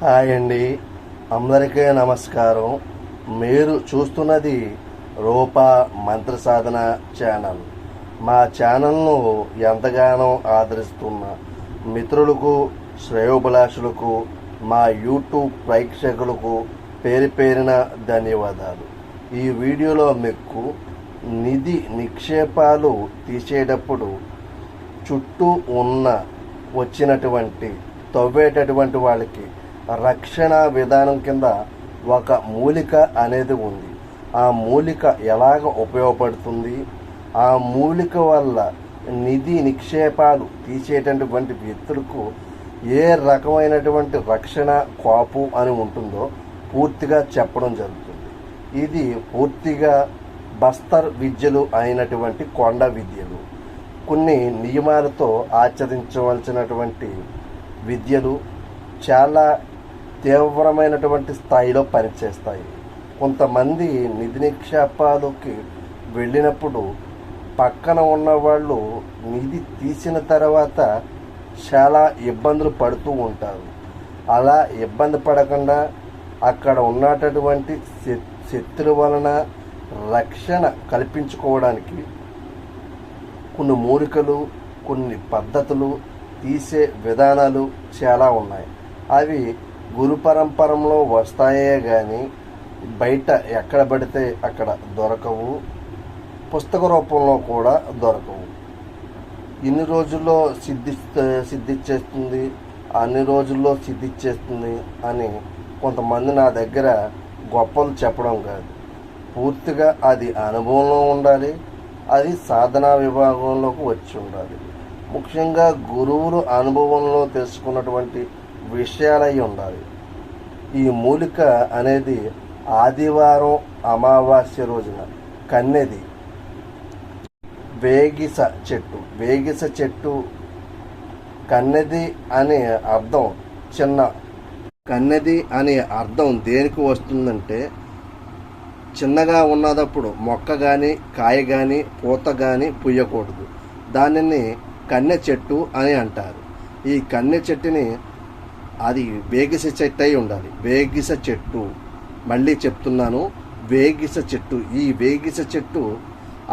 Hi అండి, అందరికీ నమస్కారం. మీరు చూస్తున్నది రూపా మంత్ర సాధన ఛానల్. మా ఛానల్ను ఎంతగానో ఆదరిస్తున్న మిత్రులకు, శ్రేయోభిలాషులకు, మా యూట్యూబ్ ప్రేక్షకులకు పేరు పేరిన ధన్యవాదాలు. ఈ వీడియోలో మీకు నిధి నిక్షేపాలు తీసేటప్పుడు చుట్టూ వచ్చినటువంటి తవ్వేటటువంటి వాళ్ళకి రక్షణ విధానం కింద ఒక మూలిక అనేది ఉంది. ఆ మూలిక ఎలాగ ఉపయోగపడుతుంది, ఆ మూలిక వల్ల నిధి నిక్షేపాలు తీసేటటువంటి వ్యక్తులకు ఏ రకమైనటువంటి రక్షణ కాపు అని ఉంటుందో పూర్తిగా చెప్పడం జరుగుతుంది. ఇది పూర్తిగా బస్తర్ విద్యలు అయినటువంటి కొండ విద్యలు, కొన్ని నియమాలతో ఆచరించవలసినటువంటి విద్యలు చాలా తీవ్రమైనటువంటి స్థాయిలో పనిచేస్తాయి. కొంతమంది నిధి నిక్షేపాలకి వెళ్ళినప్పుడు పక్కన ఉన్నవాళ్ళు నిధి తీసిన తర్వాత చాలా ఇబ్బందులు పడుతూ ఉంటారు. అలా ఇబ్బంది పడకుండా అక్కడ ఉన్నటువంటి శక్తుల వలన రక్షణ కల్పించుకోవడానికి కొన్ని మూలికలు, కొన్ని పద్ధతులు, తీసే విధానాలు చాలా ఉన్నాయి. అవి గురు పరంపరలో వస్తాయే కానీ బయట ఎక్కడ పడితే అక్కడ దొరకవు, పుస్తక రూపంలో కూడా దొరకవు. ఇన్ని రోజుల్లో సిద్ధిచ్చేస్తుంది, అన్ని రోజుల్లో సిద్ధిచ్చేస్తుంది అని కొంతమంది నా దగ్గర గొప్పలు చెప్పడం కాదు. పూర్తిగా అది అనుభవంలో ఉండాలి, అది సాధనా విభాగంలోకి వచ్చి ఉండాలి. ముఖ్యంగా గురువులు అనుభవంలో తెలుసుకున్నటువంటి విషయాలై ఉండాలి. ఈ మూలిక అనేది ఆదివారం అమావాస్య రోజున కన్నెది వేగిస చెట్టు కన్నెది అనే అర్థం కన్నెది అనే అర్థం దేనికి వస్తుందంటే, చిన్నగా ఉన్నదప్పుడు మొక్క కానీ కాయ కానీ పూత కానీ పుయ్యకూడదు. దానిని కన్నె చెట్టు అని అంటారు. ఈ కన్నె చెట్టుని అది వేగిస చెట్టు అయి ఉండాలి. వేగిస చెట్టు, మళ్ళీ చెప్తున్నాను, వేగిస చెట్టు. ఈ వేగిస చెట్టు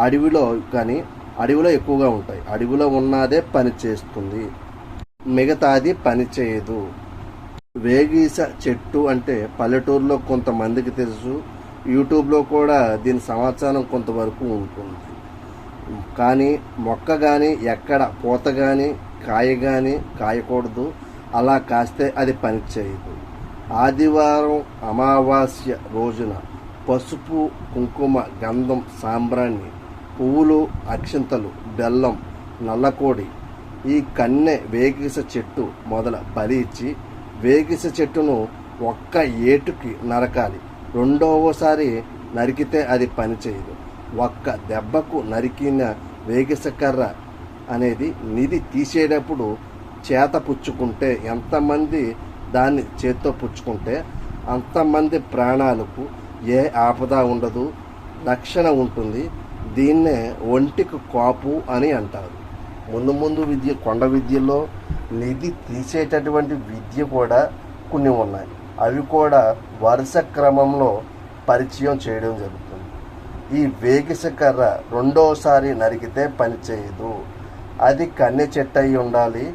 అడవిలో ఎక్కువగా ఉంటాయి. అడవిలో ఉన్నదే పని చేస్తుంది, మిగతాది పని చేయదు. వేగిస చెట్టు అంటే పల్లెటూరులో కొంతమందికి తెలుసు, యూట్యూబ్లో కూడా దీని సమాచారం కొంతవరకు ఉంటుంది. కానీ మొక్క కానీ ఎక్కడ పూత కానీ కాయ కానీ కాయకూడదు. అలా కాస్తే అది పనిచేయదు. ఆదివారం అమావాస్య రోజున పసుపు, కుంకుమ, గంధం, సాంబ్రాణి, పువ్వులు, అక్షింతలు, బెల్లం, నల్లకోడి, ఈ కన్నె వేగిస చెట్టు మొదల బలి ఇచ్చి వేగిస చెట్టును ఒక్క ఏటుకి నరకాలి. రెండవసారి నరికితే అది పనిచేయదు. ఒక్క దెబ్బకు నరికిన వేగిస కర్ర అనేది నిధి తీసేటప్పుడు చేత పుచ్చుకుంటే, ఎంతమంది దాన్ని చేత్తో పుచ్చుకుంటే అంతమంది ప్రాణాలకు ఏ ఆపద ఉండదు, రక్షణ ఉంటుంది. దీన్నే ఒంటికి కాపు అని అంటారు. ముందు కొండ విద్యలో నిధి తీసేటటువంటి విద్య కూడా కొన్ని ఉన్నాయి. అవి కూడా వరుస క్రమంలో పరిచయం చేయడం జరుగుతుంది. ఈ వేగిస కర్ర రెండోసారి నరికితే పనిచేయదు. అది కన్నె చెట్టు అయి ఉండాలి.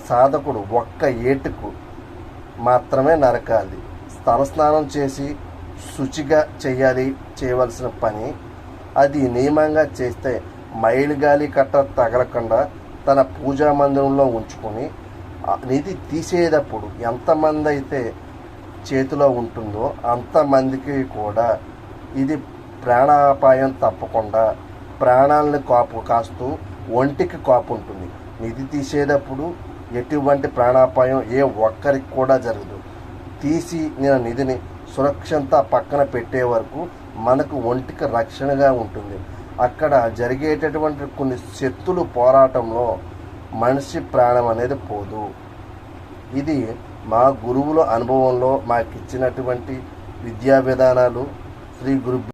సాధకుడు ఒక్క ఏటుకు మాత్రమే నరకాలి. తలస్నానం చేసి శుచిగా చేయవలసిన పని. అది నియమంగా చేస్తే మైలు గాలి కట్ట తగలకుండా తన పూజా మందిరంలో ఉంచుకొని నిధి తీసేటప్పుడు ఎంతమంది అయితే చేతిలో ఉంటుందో అంతమందికి కూడా ఇది ప్రాణాపాయం తప్పకుండా ప్రాణాలను కాస్తూ ఒంటికి కాపు ఉంటుంది. నిధి తీసేటప్పుడు ఎటువంటి ప్రాణాపాయం ఏ ఒక్కరికి కూడా జరగదు. తీసి నేను నిధిని సురక్షంతా పక్కన పెట్టే వరకు మనకు ఒంటికి రక్షణగా ఉంటుంది. అక్కడ జరిగేటటువంటి కొన్ని శక్తులు పోరాటంలో మనిషి ప్రాణం అనేది పోదు. ఇది మా గురువుల అనుభవంలో మాకు ఇచ్చినటువంటి విద్యా విధానాలు. శ్రీ గురు